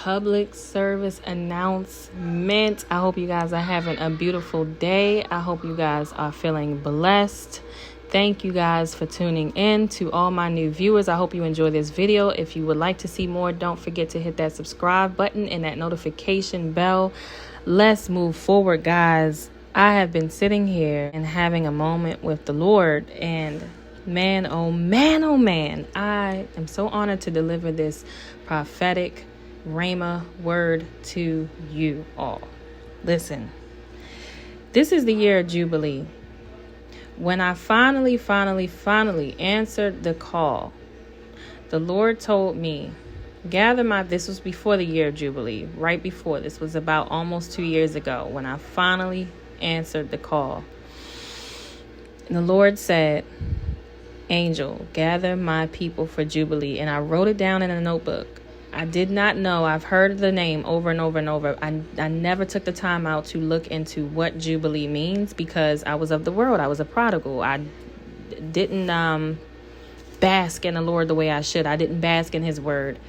public service announcement. I hope you guys are having a beautiful day. I hope you guys are feeling blessed. Thank you guys for tuning in. To all my new viewers, I hope you enjoy this video. If you would like to see more, don't forget to hit that subscribe button and that notification bell. Let's move forward, guys. I have been sitting here and having a moment with the Lord, and man, oh man, oh man, I am so honored to deliver this prophetic Rhema word to you all. Listen, this is the year of Jubilee. When I finally answered the call, the Lord told me, this was before the year of Jubilee, right before. This was about almost 2 years ago when I finally answered the call. And the Lord said, Angel, gather my people for Jubilee. And I wrote it down in a notebook. I did not know. I've heard the name over and over and over. I never took the time out to look into what Jubilee means because I was of the world. I was a prodigal. I didn't bask in the Lord the way I should. I didn't bask in his word.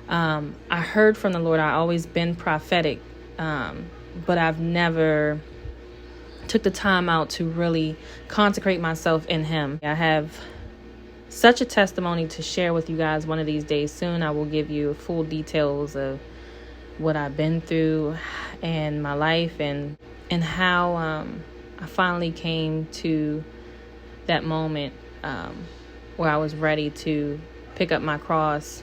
I heard from the Lord. I always been prophetic, but I've never took the time out to really consecrate myself in him. I have such a testimony to share with you guys one of these days. Soon I will give you full details of what I've been through and my life and how I finally came to that moment where I was ready to pick up my cross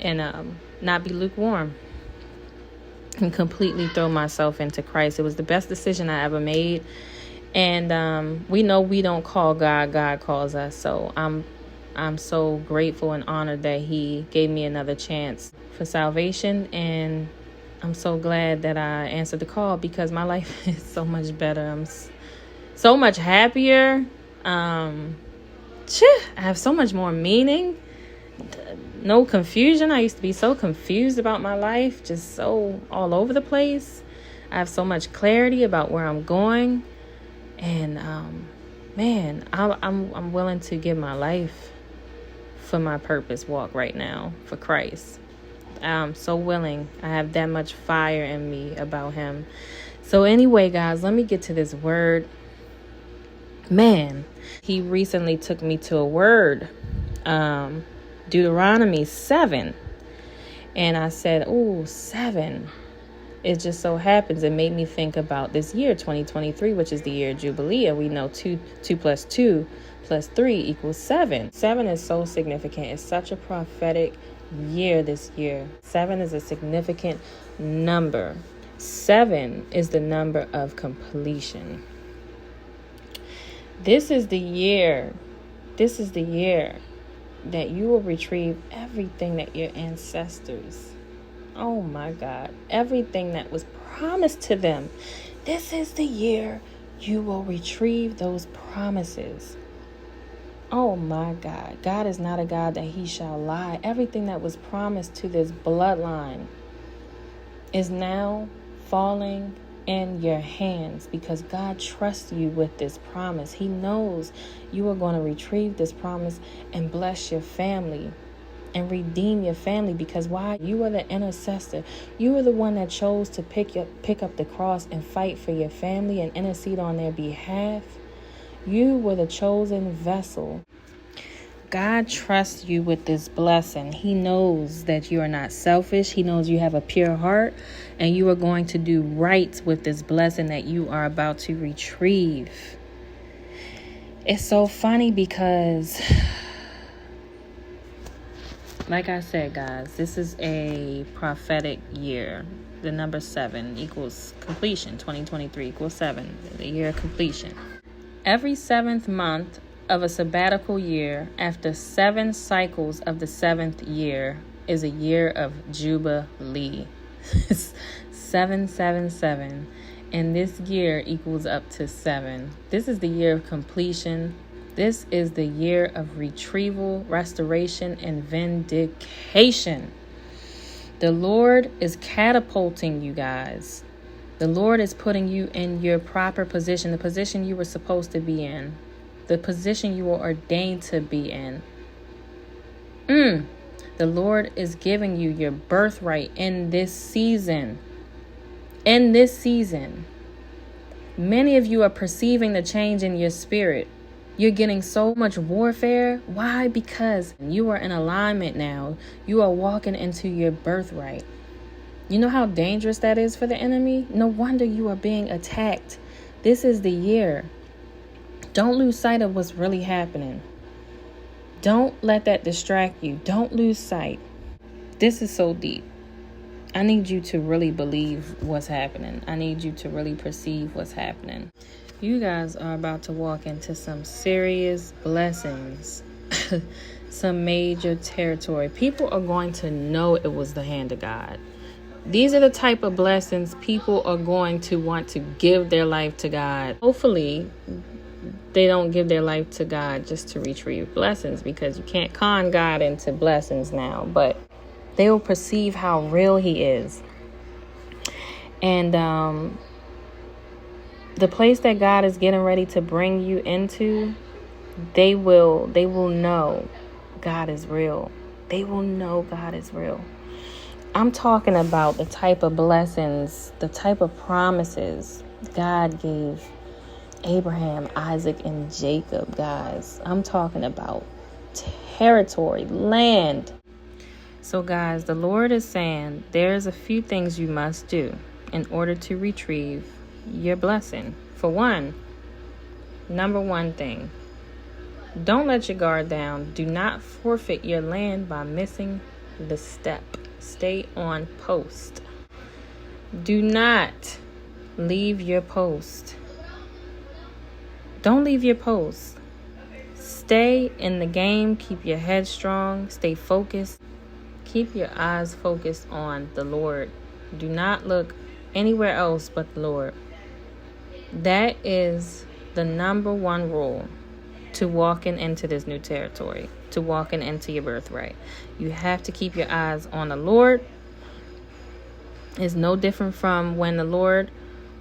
and not be lukewarm and completely throw myself into Christ. It was the best decision I ever made. And we know we don't call God, God calls us. So I'm so grateful and honored that he gave me another chance for salvation. And I'm so glad that I answered the call because my life is so much better. I'm so much happier. I have so much more meaning. No confusion. I used to be so confused about my life, just so all over the place. I have so much clarity about where I'm going. And man, I'm willing to give my life for my purpose walk right now for Christ. I'm so willing. I have that much fire in me about him. So anyway, guys, let me get to this word. Man, he recently took me to a word, Deuteronomy 7. And I said, 7. It just so happens it made me think about this year, 2023, which is the year of Jubilee. And we know 2 plus 2 plus 3 equals 7. 7 is so significant. It's such a prophetic year this year. 7 is a significant number. 7 is the number of completion. This is the year. This is the year that you will retrieve everything that your ancestors, oh my God, everything that was promised to them. This is the year you will retrieve those promises. Oh my God. God is not a God that he shall lie. Everything that was promised to this bloodline is now falling in your hands because God trusts you with this promise. He knows you are going to retrieve this promise and bless your family and redeem your family because why? You are the intercessor. You are the one that chose to pick up the cross and fight for your family and intercede on their behalf. You were the chosen vessel. God trusts you with this blessing. He knows that you are not selfish. He knows you have a pure heart and you are going to do right with this blessing that you are about to retrieve. It's so funny because, like I said, guys, this is a prophetic year. The number 7 equals completion. 2023 equals 7, the year of completion. Every 7th month of a sabbatical year after 7 cycles of the 7th year is a year of Jubilee. 777. And this year equals up to 7. This is the year of completion. This is the year of retrieval, restoration, and vindication. The Lord is catapulting you guys. The Lord is putting you in your proper position, the position you were supposed to be in, the position you were ordained to be in. The Lord is giving you your birthright in this season. In this season. Many of you are perceiving the change in your spirit. You're getting so much warfare. Why? Because you are in alignment now. You are walking into your birthright. You know how dangerous that is for the enemy? No wonder you are being attacked. This is the year. Don't lose sight of what's really happening. Don't let that distract you. Don't lose sight. This is so deep. I need you to really believe what's happening. I need you to really perceive what's happening. You guys are about to walk into some serious blessings. Some major territory. People are going to know it was the hand of God. These are the type of blessings people are going to want to give their life to God. Hopefully, they don't give their life to God just to retrieve blessings, because you can't con God into blessings now. But they will perceive how real he is. And the place that God is getting ready to bring you into, they will know God is real. They will know God is real. I'm talking about the type of blessings, the type of promises God gave Abraham, Isaac, and Jacob, guys. I'm talking about territory, land. So guys, the Lord is saying there's a few things you must do in order to retrieve your blessing. For one, number one thing, don't let your guard down. Do not forfeit your land by missing the step. Stay on post. Do not leave your post. Don't leave your post. Stay in the game. Keep your head strong. Stay focused. Keep your eyes focused on the Lord. Do not look anywhere else but the Lord. That is the number one rule to walking into this new territory, to walking into your birthright. You have to keep your eyes on the Lord. It's no different from when the Lord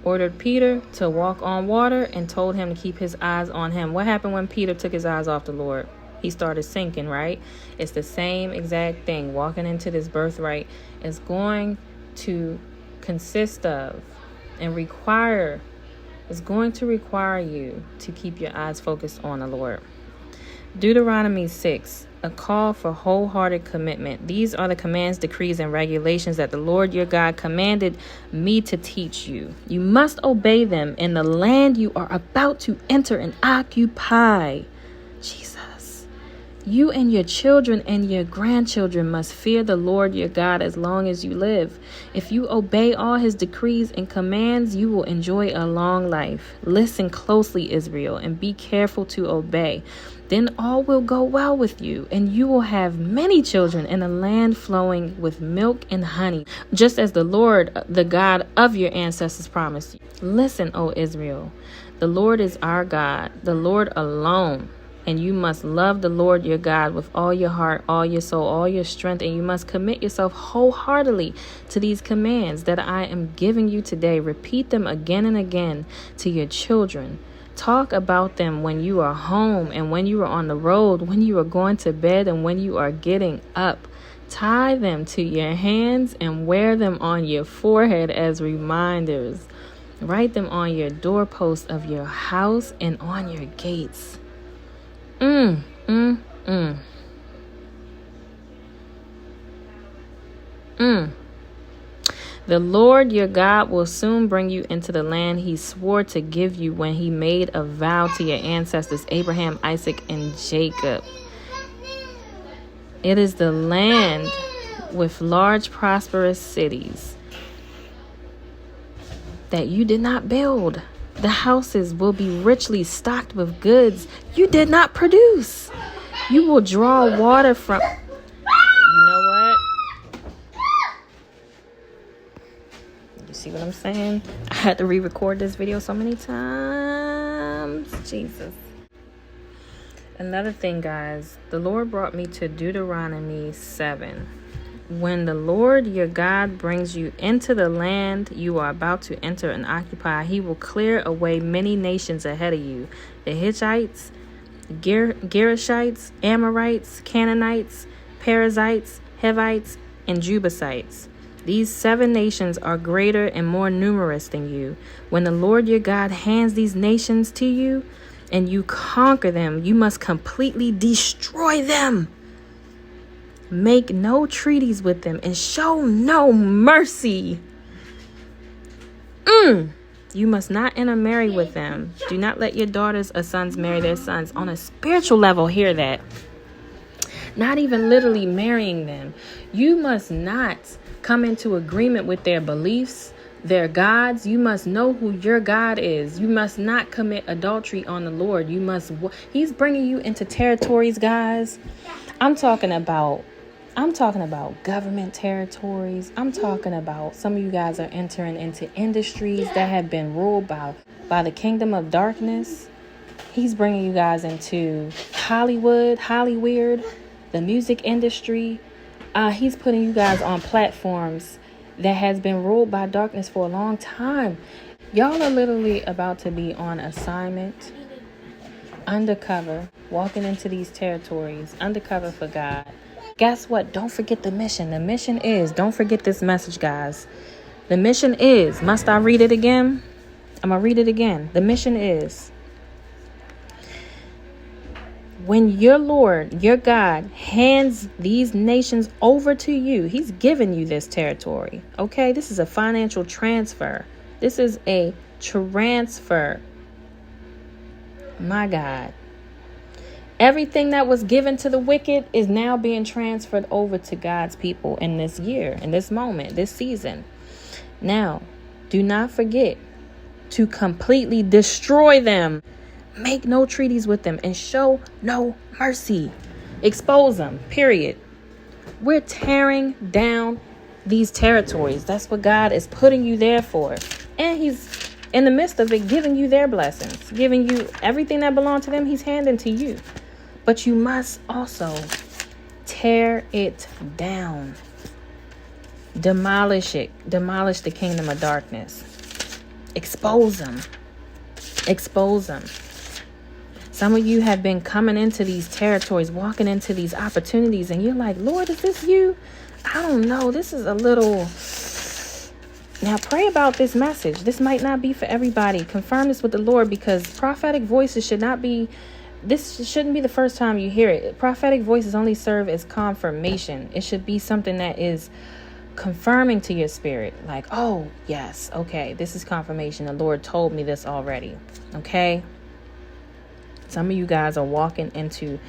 ordered Peter to walk on water and told him to keep his eyes on him. What happened when Peter took his eyes off the Lord? He started sinking, right? It's the same exact thing. Walking into this birthright is going to consist of and require, is going to require you to keep your eyes focused on the Lord. Deuteronomy 6, a call for wholehearted commitment. These are the commands, decrees, and regulations that the Lord your God commanded me to teach you. You must obey them in the land you are about to enter and occupy. Jesus. You and your children and your grandchildren must fear the Lord your God as long as you live. If you obey all his decrees and commands, you will enjoy a long life. Listen closely, Israel, and be careful to obey. Then all will go well with you, and you will have many children in a land flowing with milk and honey, just as the Lord, the God of your ancestors, promised you. Listen, O Israel, the Lord is our God, the Lord alone. And you must love the Lord your God with all your heart, all your soul, all your strength. And you must commit yourself wholeheartedly to these commands that I am giving you today. Repeat them again and again to your children. Talk about them when you are home and when you are on the road, when you are going to bed and when you are getting up. Tie them to your hands and wear them on your forehead as reminders. Write them on your doorposts of your house and on your gates. The Lord your God will soon bring you into the land he swore to give you when he made a vow to your ancestors, Abraham, Isaac, and Jacob. It is the land with large, prosperous cities that you did not build. The houses will be richly stocked with goods you did not produce. You will draw water from... You know what? You see what I'm saying? I had to re-record this video so many times. Jesus. Another thing, guys. The Lord brought me to Deuteronomy 7. When the Lord your God brings you into the land you are about to enter and occupy, he will clear away many nations ahead of you. The Hittites, Girgashites, Amorites, Canaanites, Perizzites, Hivites, and Jebusites. These 7 nations are greater and more numerous than you. When the Lord your God hands these nations to you and you conquer them, you must completely destroy them. Make no treaties with them and show no mercy. You must not intermarry with them. Do not let your daughters or sons marry their sons. On a spiritual level, hear that. Not even literally marrying them. You must not come into agreement with their beliefs, their gods. You must know who your God is. You must not commit adultery on the Lord. He's bringing you into territories, guys. I'm talking about government territories. I'm talking about some of you guys are entering into industries that have been ruled by the kingdom of darkness. He's bringing you guys into Hollywood, the music industry. He's putting you guys on platforms that has been ruled by darkness for a long time. Y'all are literally about to be on assignment, undercover, walking into these territories, undercover for God. Guess what? Don't forget the mission. The mission is, don't forget this message, guys. The mission is, must I read it again? I'm going to read it again. The mission is, when your Lord, your God, hands these nations over to you, he's given you this territory. Okay, this is a financial transfer. This is a transfer. My God. Everything that was given to the wicked is now being transferred over to God's people in this year, in this moment, this season. Now, do not forget to completely destroy them. Make no treaties with them and show no mercy. Expose them, period. We're tearing down these territories. That's what God is putting you there for. And he's in the midst of it giving you their blessings, giving you everything that belongs to them. He's handing to you. But you must also tear it down. Demolish it. Demolish the kingdom of darkness. Expose them. Expose them. Some of you have been coming into these territories, walking into these opportunities, and you're like, Lord, is this you? I don't know. This is a little... Now pray about this message. This might not be for everybody. Confirm this with the Lord, because prophetic voices should not be... This shouldn't be the first time you hear it. Prophetic voices only serve as confirmation. It should be something that is confirming to your spirit. Like, oh, yes, okay, this is confirmation. The Lord told me this already. Okay? Some of you guys are walking into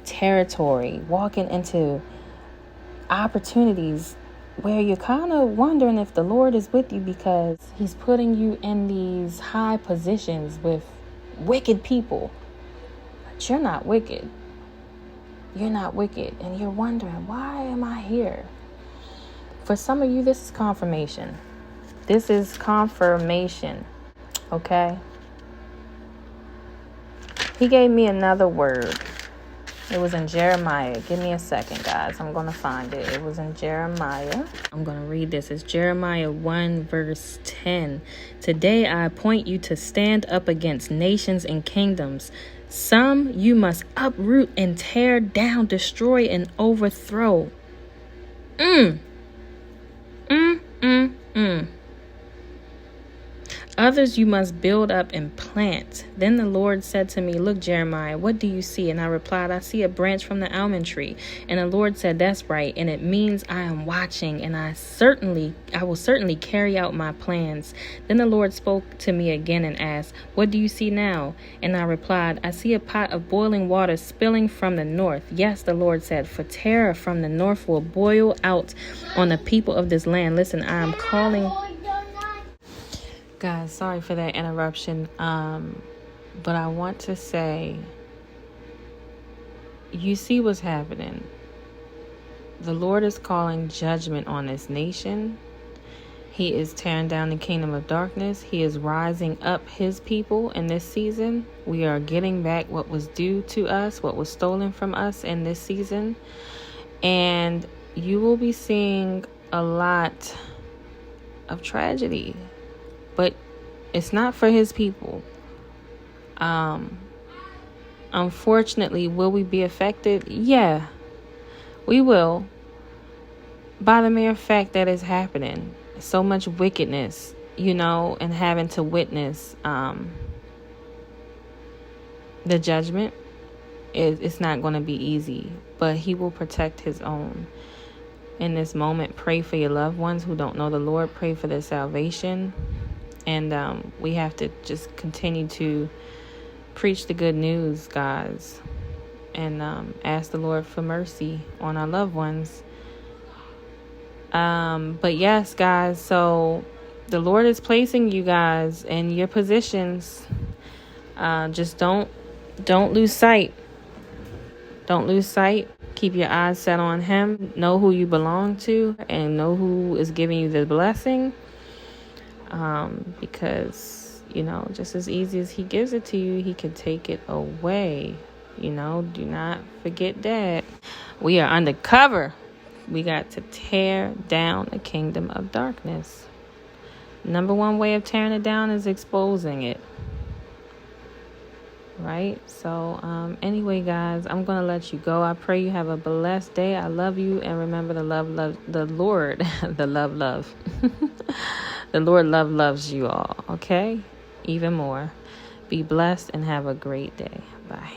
territory, walking into opportunities where you're kind of wondering if the Lord is with you, because he's putting you in these high positions with wicked people. You're not wicked. You're not wicked. And you're wondering, why am I here? For some of you, this is confirmation. This is confirmation. Okay? He gave me another word. It was in Jeremiah. Give me a second, guys. I'm going to find it. It was in Jeremiah. I'm going to read this. It's Jeremiah 1 verse 10. Today I appoint you to stand up against nations and kingdoms. Some you must uproot and tear down, destroy and overthrow. Others you must build up and plant. Then the Lord said to me, look, Jeremiah, what do you see? And I replied, I see a branch from the almond tree. And the Lord said, that's right. And it means I am watching, and I will certainly carry out my plans. Then the Lord spoke to me again and asked, what do you see now? And I replied, I see a pot of boiling water spilling from the north. Yes, the Lord said, for terror from the north will boil out on the people of this land. Listen, I am calling... Guys, sorry for that interruption. But I want to say, you see what's happening. The Lord is calling judgment on this nation. He is tearing down the kingdom of darkness. He is rising up his people in this season. We are getting back what was due to us, what was stolen from us in this season. And you will be seeing a lot of tragedy. But it's not for his people. Unfortunately, will we be affected? Yeah, we will. by the mere fact that it's happening. So much wickedness, and having to witness the judgment. It's not going to be easy, but he will protect his own. In this moment, pray for your loved ones who don't know the Lord. Pray for their salvation. And we have to just continue to preach the good news, guys, and ask the Lord for mercy on our loved ones. But yes, guys, so the Lord is placing you guys in your positions. Just don't lose sight. Don't lose sight. Keep your eyes set on him. Know who you belong to and know who is giving you the blessing. Because, just as easy as he gives it to you, he can take it away. Do not forget that. We are undercover. We got to tear down the kingdom of darkness. Number one way of tearing it down is exposing it. Right? So, anyway, guys, I'm going to let you go. I pray you have a blessed day. I love you. And remember the Lord, the love. The Lord loves you all. Okay? Even more. Be blessed and have a great day. Bye.